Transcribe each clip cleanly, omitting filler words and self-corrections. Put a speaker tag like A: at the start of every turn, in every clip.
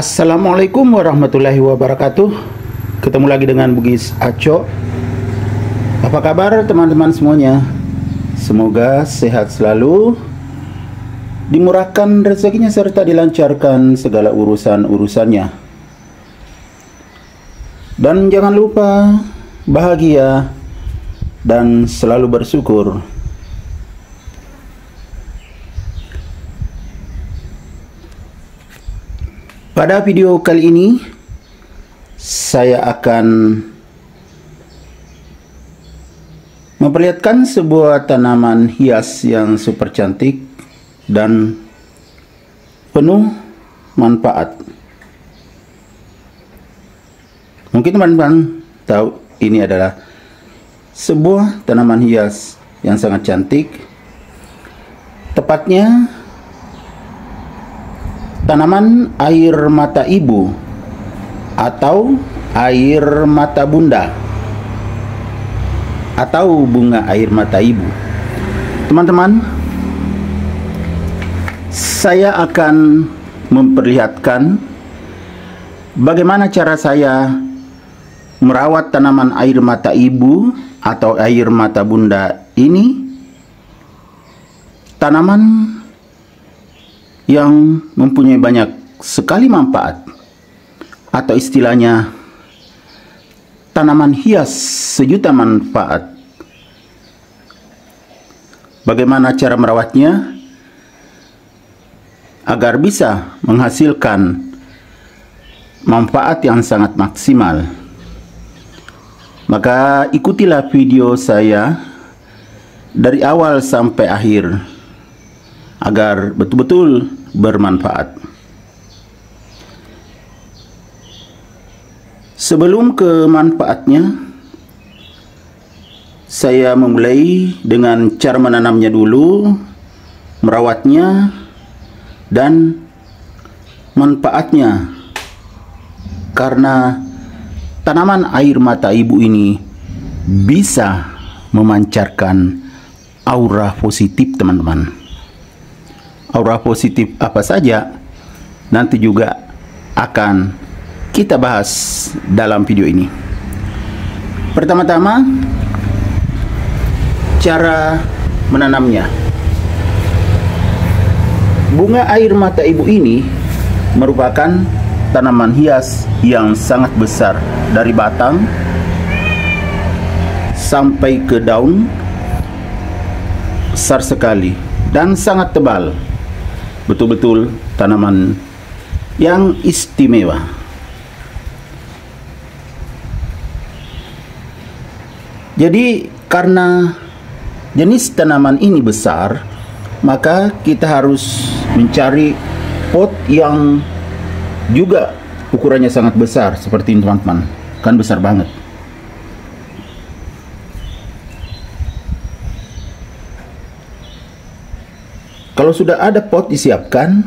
A: Assalamualaikum warahmatullahi wabarakatuh. Ketemu lagi dengan Bugis Aco. Apa kabar teman-teman semuanya? Semoga sehat selalu, dimurahkan rezekinya serta dilancarkan segala urusan-urusannya. Dan jangan lupa bahagia dan selalu bersyukur. Pada video kali ini saya akan memperlihatkan sebuah tanaman hias yang super cantik dan penuh manfaat. Mungkin teman-teman tahu ini adalah sebuah tanaman hias yang sangat cantik. Tepatnya tanaman air mata ibu atau air mata bunda atau bunga air mata ibu. Teman-teman, saya akan memperlihatkan bagaimana cara saya merawat tanaman air mata ibu atau air mata bunda ini. Tanaman yang mempunyai banyak sekali manfaat, atau istilahnya tanaman hias sejuta manfaat. Bagaimana cara merawatnya agar bisa menghasilkan manfaat yang sangat maksimal? Maka ikutilah video saya dari awal sampai akhir agar betul-betul bermanfaat. Sebelum ke manfaatnya, saya memulai dengan cara menanamnya dulu, merawatnya, dan manfaatnya. Karena tanaman air mata ibu ini bisa memancarkan aura positif, teman-teman. Aura positif apa saja nanti juga akan kita bahas dalam video ini. Pertama-tama, cara menanamnya. Bunga air mata ibu ini merupakan tanaman hias yang sangat besar, dari batang sampai ke daun, besar sekali dan sangat tebal. Betul-betul tanaman yang istimewa. Jadi karena jenis tanaman ini besar, maka kita harus mencari pot yang juga ukurannya sangat besar. Seperti ini teman-teman, kan besar banget. Kalau sudah ada pot disiapkan,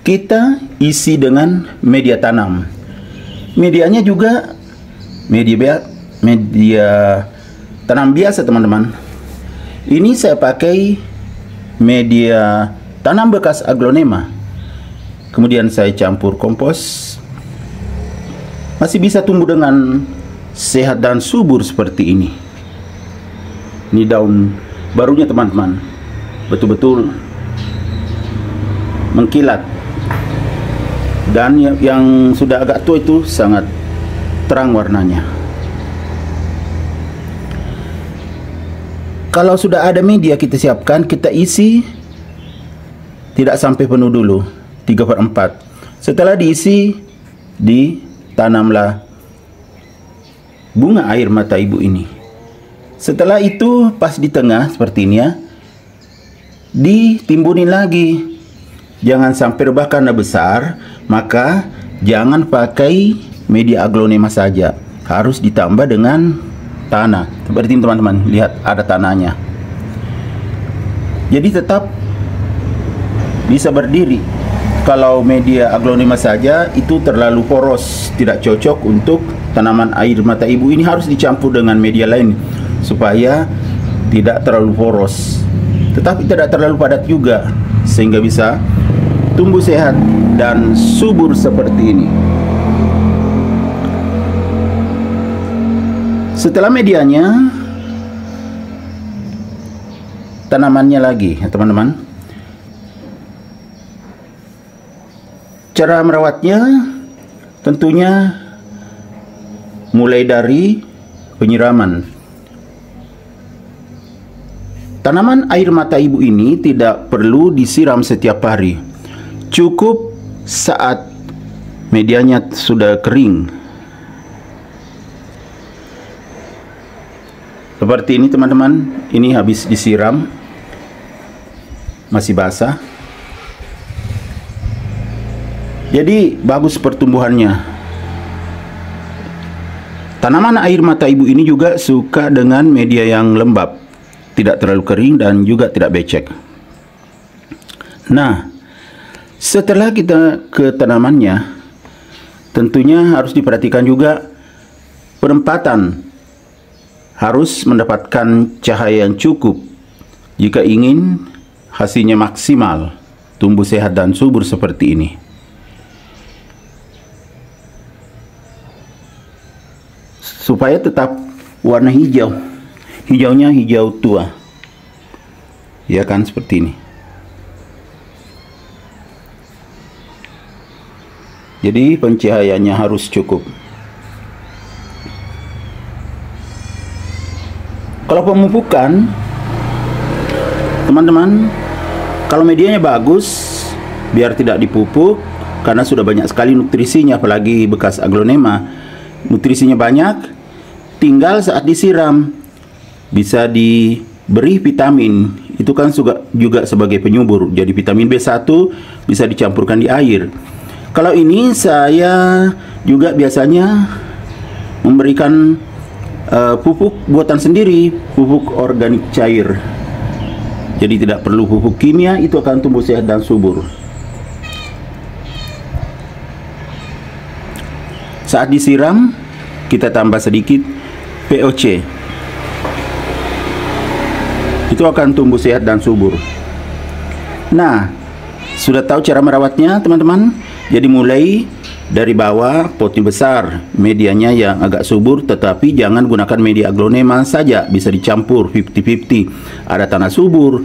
A: kita isi dengan media tanam. Medianya juga media tanam biasa, teman-teman. Ini saya pakai media tanam bekas aglonema. Kemudian saya campur kompos. Masih bisa tumbuh dengan sehat dan subur seperti ini. Ini daun barunya, teman-teman. Betul-betul mengkilat, dan yang sudah agak tua itu sangat terang warnanya. Kalau sudah ada media kita siapkan, kita isi tidak sampai penuh dulu, 3/4. Setelah diisi, ditanamlah bunga air mata ibu ini. Setelah itu pas di tengah seperti ini ya, ditimbunin lagi. Jangan sampai rebah karena besar, maka jangan pakai media aglonema saja, harus ditambah dengan tanah. Seperti ini teman-teman, lihat ada tanahnya. Jadi tetap bisa berdiri. Kalau media aglonema saja itu terlalu poros, tidak cocok untuk tanaman air mata ibu ini. Harus dicampur dengan media lain supaya tidak terlalu poros, tetapi tidak terlalu padat juga, sehingga bisa tumbuh sehat dan subur seperti ini. Setelah medianya, tanamannya lagi ya teman-teman. Cara merawatnya tentunya mulai dari penyiraman. Tanaman air mata ibu ini tidak perlu disiram setiap hari. Cukup saat medianya sudah kering. Seperti ini teman-teman, ini habis disiram, masih basah. Jadi bagus pertumbuhannya. Tanaman air mata ibu ini juga suka dengan media yang lembab, tidak terlalu kering dan juga tidak becek. Nah, setelah kita ke tanamannya, tentunya harus diperhatikan juga penempatan. Harus mendapatkan cahaya yang cukup jika ingin hasilnya maksimal, tumbuh sehat dan subur seperti ini. Supaya tetap warna hijau, hijaunya hijau tua, ya kan, seperti ini. Jadi pencahayaannya harus cukup. Kalau pemupukan, teman-teman, kalau medianya bagus, biar tidak dipupuk, karena sudah banyak sekali nutrisinya, apalagi bekas aglonema, nutrisinya banyak, tinggal saat disiram, bisa diberi vitamin, itu kan juga sebagai penyubur, jadi vitamin B1 bisa dicampurkan di air. Kalau ini saya juga biasanya memberikan pupuk buatan sendiri, pupuk organik cair. Jadi tidak perlu pupuk kimia, itu akan tumbuh sehat dan subur. Saat disiram, kita tambah sedikit POC. Itu akan tumbuh sehat dan subur. Nah, sudah tahu cara merawatnya teman-teman? Jadi mulai dari bawah, potnya besar, medianya yang agak subur, tetapi jangan gunakan media aglonema saja, bisa dicampur 50-50. Ada tanah subur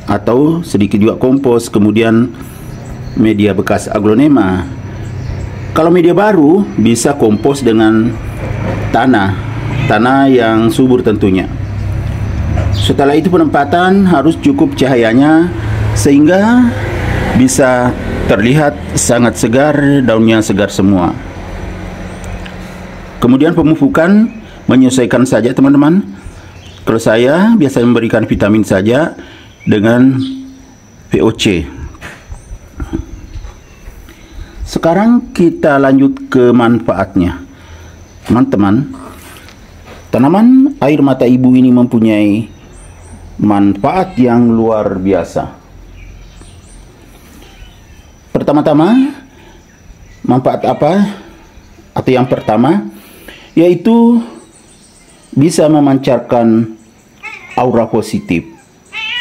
A: atau sedikit juga kompos, kemudian media bekas aglonema. Kalau media baru, bisa kompos dengan tanah yang subur tentunya. Setelah itu penempatan harus cukup cahayanya sehingga bisa terlihat sangat segar, daunnya segar semua. Kemudian pemupukan menyesuaikan saja teman-teman. Kalau saya biasa memberikan vitamin saja dengan VOC. Sekarang kita lanjut ke manfaatnya. Teman-teman, tanaman air mata ibu ini mempunyai manfaat yang luar biasa. Pertama-tama, manfaat apa? Atau yang pertama, yaitu bisa memancarkan aura positif.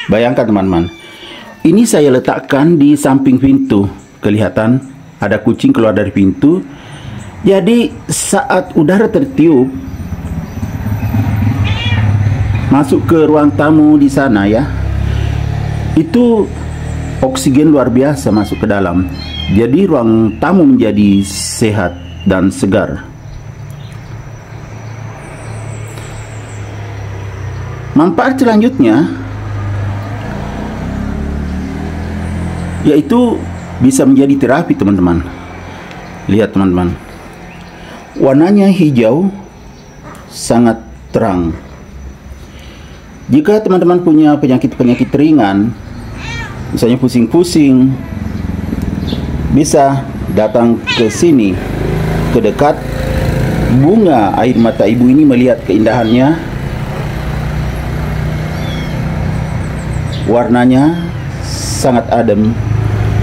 A: Bayangkan teman-teman, ini saya letakkan di samping pintu. Kelihatan ada kucing keluar dari pintu. Jadi saat udara tertiup masuk ke ruang tamu di sana ya, itu oksigen luar biasa masuk ke dalam. Jadi ruang tamu menjadi sehat dan segar. Manfaat selanjutnya yaitu bisa menjadi terapi teman-teman. Lihat teman-teman, warnanya hijau, sangat terang. Jika teman-teman punya penyakit-penyakit ringan, misalnya pusing-pusing, bisa datang ke sini, ke dekat bunga air mata ibu ini, melihat keindahannya. Warnanya sangat adem,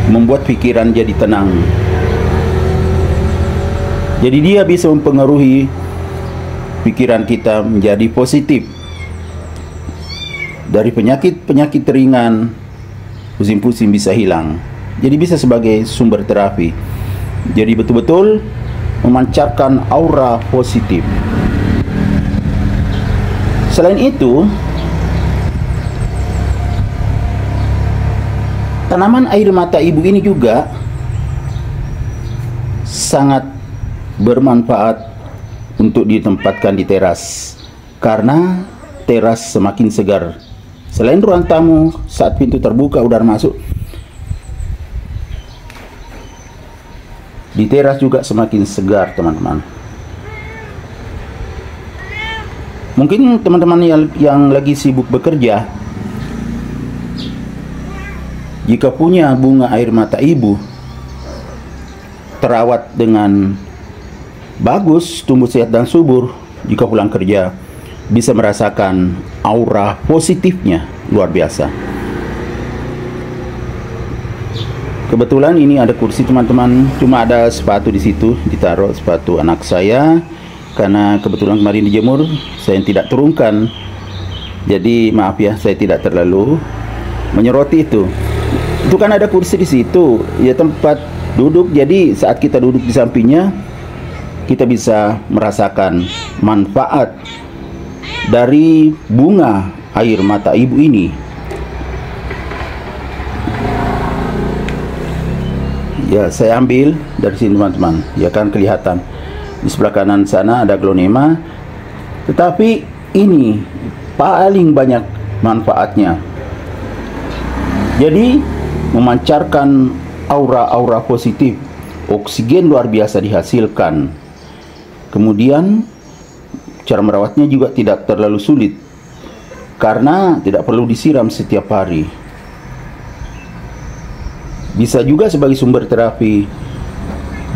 A: membuat pikiran jadi tenang. Jadi dia bisa mempengaruhi pikiran kita menjadi positif. Dari penyakit-penyakit ringan, pusing-pusing bisa hilang. Jadi bisa sebagai sumber terapi. Jadi betul-betul memancarkan aura positif. Selain itu, tanaman air mata ibu ini juga sangat bermanfaat untuk ditempatkan di teras, karena teras semakin segar. Selain ruang tamu, saat pintu terbuka udara masuk, di teras juga semakin segar, teman-teman. Mungkin teman-teman yang lagi sibuk bekerja, jika punya bunga air mata ibu terawat dengan bagus, tumbuh sehat dan subur, jika pulang kerja bisa merasakan aura positifnya luar biasa. Kebetulan ini ada kursi, teman-teman, cuma ada sepatu di situ, ditaruh sepatu anak saya, karena kebetulan kemarin dijemur, saya tidak turunkan. Jadi maaf ya, saya tidak terlalu menyoroti itu. Itu kan ada kursi di situ, ya tempat duduk. Jadi saat kita duduk di sampingnya, kita bisa merasakan manfaat dari bunga air mata ibu ini. Ya, saya ambil dari sini, teman-teman. Ya kan kelihatan. Di sebelah kanan sana ada glonema. Tetapi ini paling banyak manfaatnya. Jadi memancarkan aura-aura positif. Oksigen luar biasa dihasilkan. Kemudian cara merawatnya juga tidak terlalu sulit, karena tidak perlu disiram setiap hari. Bisa juga sebagai sumber terapi.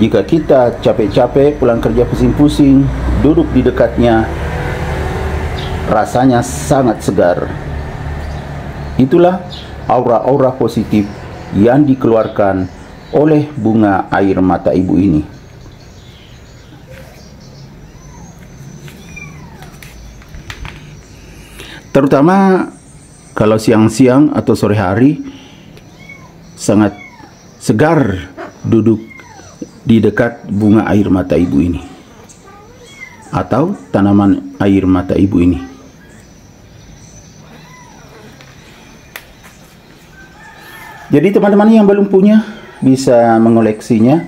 A: Jika kita capek-capek pulang kerja pusing-pusing, duduk di dekatnya, rasanya sangat segar. Itulah aura-aura positif yang dikeluarkan oleh bunga air mata ibu ini. Terutama kalau siang-siang atau sore hari, sangat segar duduk di dekat bunga air mata ibu ini atau tanaman air mata ibu ini. Jadi teman-teman yang belum punya bisa mengoleksinya,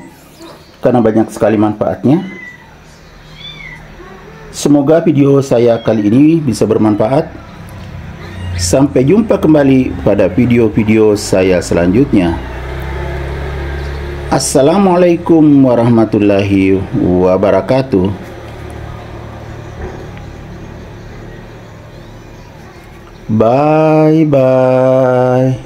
A: karena banyak sekali manfaatnya. Semoga video saya kali ini bisa bermanfaat. Sampai jumpa kembali pada video-video saya selanjutnya. Assalamualaikum warahmatullahi wabarakatuh. Bye bye.